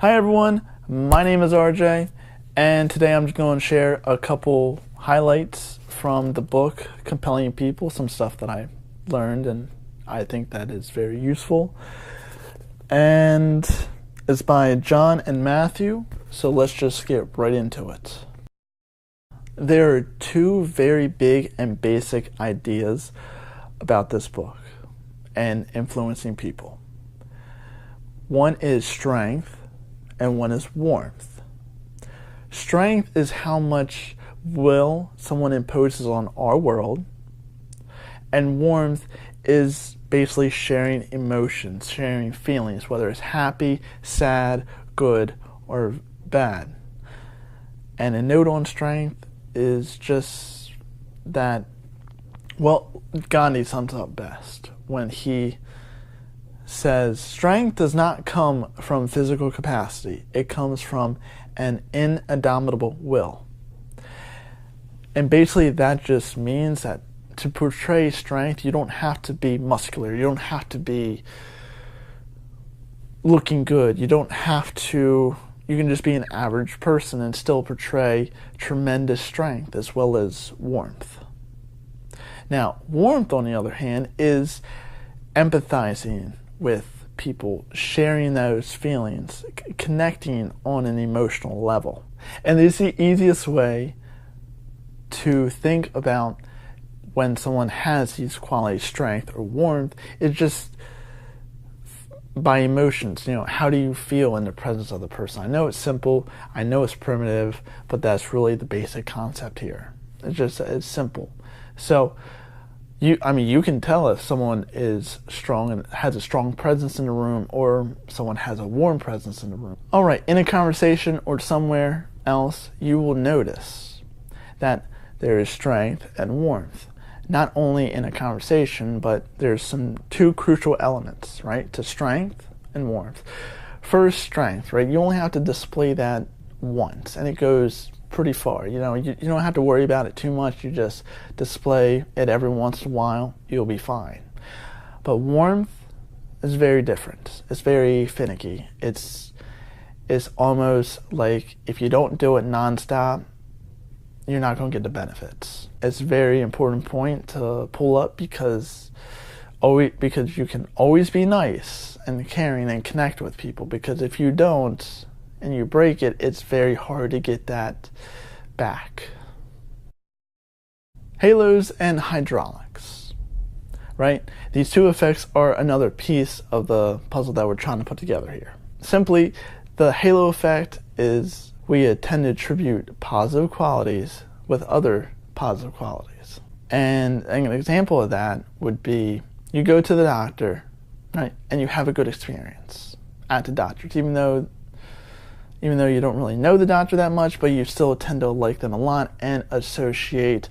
Hi everyone, my name is RJ, and today I'm just going to share a couple highlights from the book Compelling People, some stuff that I learned and I think that is very useful. And it's by John and Matthew, so let's just get right into it. There are two very big and basic ideas about this book and influencing people. One is strength, and one is warmth. Strength is how much will someone imposes on our world, and warmth is basically sharing emotions, sharing feelings, whether it's happy, sad, good, or bad. And a note on strength is just that, well, Gandhi sums up best when he says, strength does not come from physical capacity. It comes from an indomitable will. And basically that just means that to portray strength, you don't have to be muscular. You don't have to be looking good. You don't have to, you can just be an average person and still portray tremendous strength as well as warmth. Now, warmth, on the other hand, is empathizing with people, sharing those feelings, connecting on an emotional level. And it's the easiest way to think about when someone has these qualities, strength or warmth, is just by emotions. You know, how do you feel in the presence of the person? I know it's simple, I know it's primitive, but that's really the basic concept here. It's simple. So you can tell if someone is strong and has a strong presence in the room, or someone has a warm presence in the room. All right, in a conversation or somewhere else, you will notice that there is strength and warmth. Not only in a conversation, but there's two crucial elements, right, to strength and warmth. First, strength, right? You only have to display that once, and it goes pretty far. You know, you don't have to worry about it too much. You just display it every once in a while, you'll be fine. But warmth is very different. It's very finicky. It's almost like if you don't do it nonstop, you're not going to get the benefits. It's a very important point to pull up because you can always be nice and caring and connect with people, because if you don't and you break it, it's very hard to get that back. Halos and hydraulics, right? These two effects are another piece of the puzzle that we're trying to put together here. Simply, the halo effect is we tend to attribute positive qualities with other positive qualities. And an example of that would be you go to the doctor, right, and you have a good experience at the doctor's, even though you don't really know the doctor that much, but you still tend to like them a lot and associate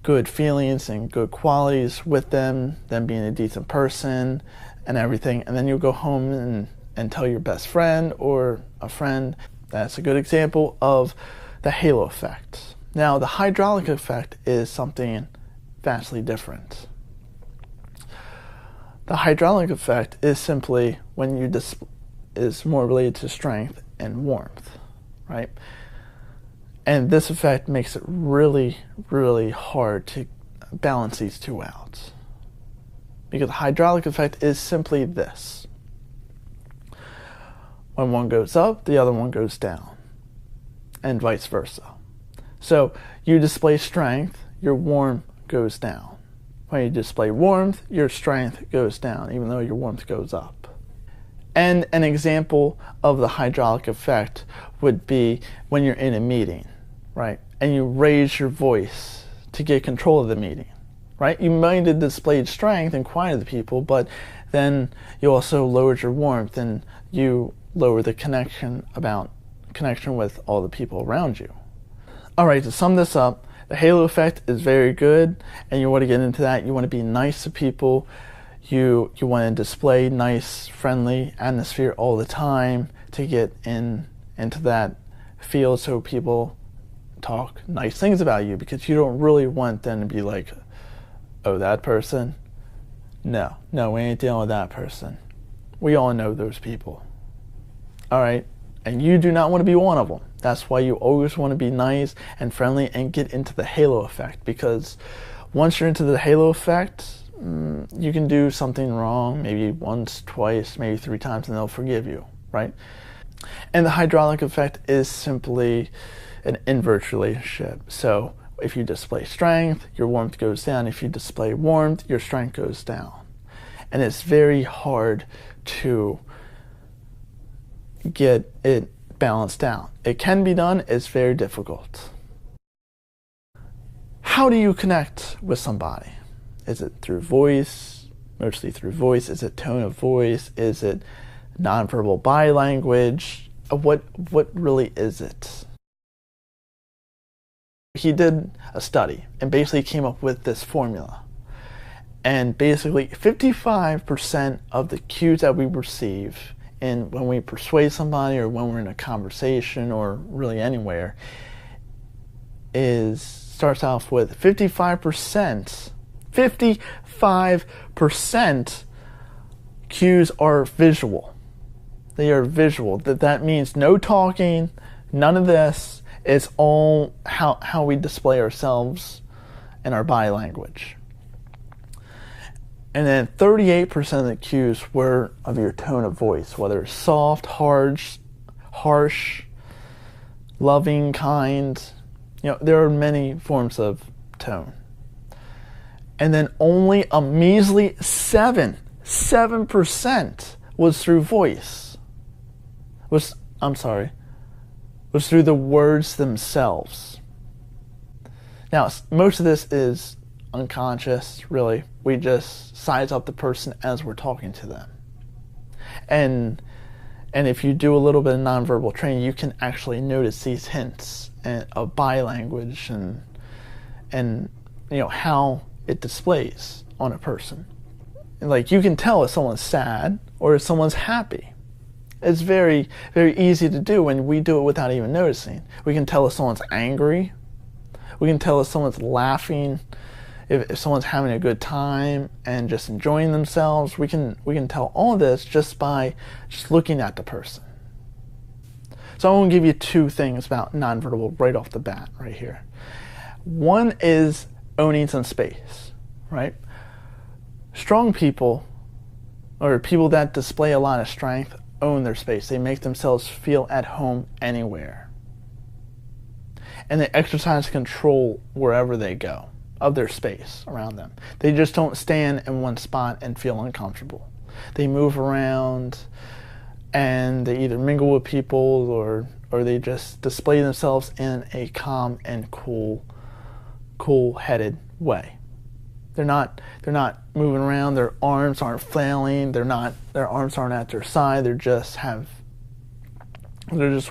good feelings and good qualities with them being a decent person and everything. And then you'll go home and tell your best friend or a friend. That's a good example of the halo effect. Now, the hydraulic effect is something vastly different. The hydraulic effect is simply when is more related to strength and warmth, right? And this effect makes it really, really hard to balance these two out, because the hydraulic effect is simply this: when one goes up, the other one goes down, and vice versa. So you display strength, your warmth goes down. When you display warmth, your strength goes down, even though your warmth goes up. And an example of the hydraulic effect would be when you're in a meeting, right? And you raise your voice to get control of the meeting, right? You might have displayed strength and quieted the people, but then you also lowered your warmth and you lower the connection with all the people around you. All right, to sum this up, the halo effect is very good, and you want to get into that. You want to be nice to people. You want to display nice, friendly atmosphere all the time to get into that field, so people talk nice things about you, because you don't really want them to be like, oh, that person? No, we ain't dealing with that person. We all know those people. All right, And you do not want to be one of them. That's why you always want to be nice and friendly and get into the halo effect, because once you're into the halo effect, you can do something wrong, maybe once, twice, maybe 3 times, and they'll forgive you, right? And the hydraulic effect is simply an inverse relationship. So if you display strength, your warmth goes down. If you display warmth, your strength goes down. And it's very hard to get it balanced out. It can be done, it's very difficult. How do you connect with somebody? Is it through voice? Mostly through voice. Is it tone of voice? Is it nonverbal body language? What really is it? He did a study and basically came up with this formula. And basically 55% of the cues that we receive when we persuade somebody or when we're in a conversation or really anywhere starts off with 55% cues are visual. They are visual. That means no talking, none of this. It's all how we display ourselves and our body language. And then 38% of the cues were of your tone of voice, whether it's soft, harsh, loving, kind. There are many forms of tone. And then only a measly 7% was through voice. Was through the words themselves. Now, most of this is unconscious, really. We just size up the person as we're talking to them. And if you do a little bit of nonverbal training, you can actually notice these hints of body language and how it displays on a person. Like, you can tell if someone's sad or if someone's happy. It's very, very easy to do, and we do it without even noticing. We can tell if someone's angry. We can tell if someone's laughing. If someone's having a good time and just enjoying themselves, we can tell all of this just by looking at the person. So I want to give you 2 things about nonverbal right off the bat right here. One is owning some space, right? Strong people, or people that display a lot of strength, own their space. They make themselves feel at home anywhere. And they exercise control wherever they go of their space around them. They just don't stand in one spot and feel uncomfortable. They move around and they either mingle with people or they just display themselves in a calm and cool-headed way. They're not moving around, their arms aren't flailing, their arms aren't at their side, they're just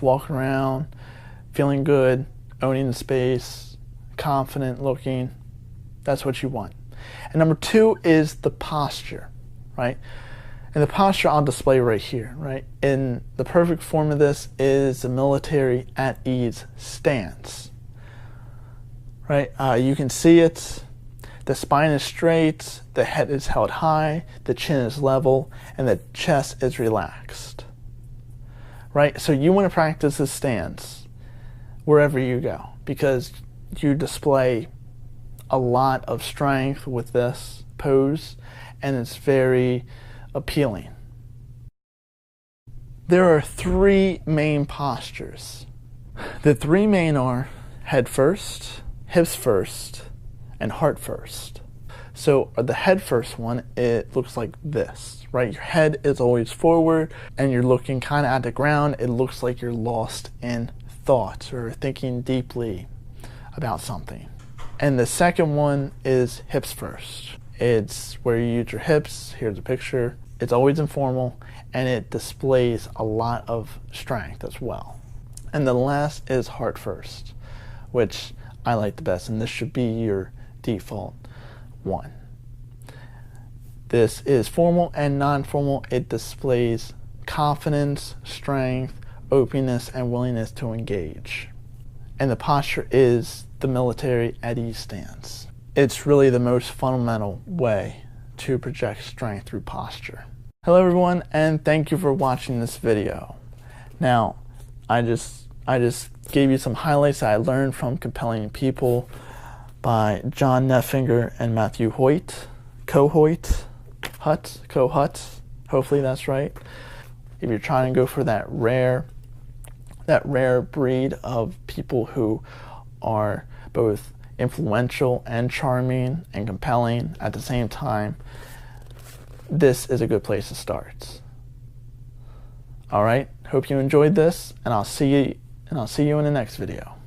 walking around, feeling good, owning the space, confident looking. That's what you want. And number 2 is the posture, right? And the posture I'll display right here, right? And the perfect form of this is the military at ease stance, right? You can see it. The spine is straight, the head is held high, the chin is level, and the chest is relaxed, right? So you want to practice this stance wherever you go, because you display a lot of strength with this pose, and it's very appealing. There are 3 main postures. The 3 main are head first, hips first, and heart first. So the head first one, it looks like this, right? Your head is always forward and you're looking kind of at the ground. It looks like you're lost in thoughts or thinking deeply about something. And the second one is hips first. It's where you use your hips. Here's a picture. It's always informal and it displays a lot of strength as well. And the last is heart first, which I like the best, and this should be your default one. This is formal and non-formal. It displays confidence, strength, openness, and willingness to engage. And the posture is the military at ease stance. It's really the most fundamental way to project strength through posture. Hello everyone, and thank you for watching this video. Now, I just gave you some highlights that I learned from Compelling People by John Neffinger and Matthew Kohut. Hopefully that's right. If you're trying to go for that rare breed of people who are both influential and charming and compelling at the same time, this is a good place to start. All right, hope you enjoyed this, and I'll see you in the next video.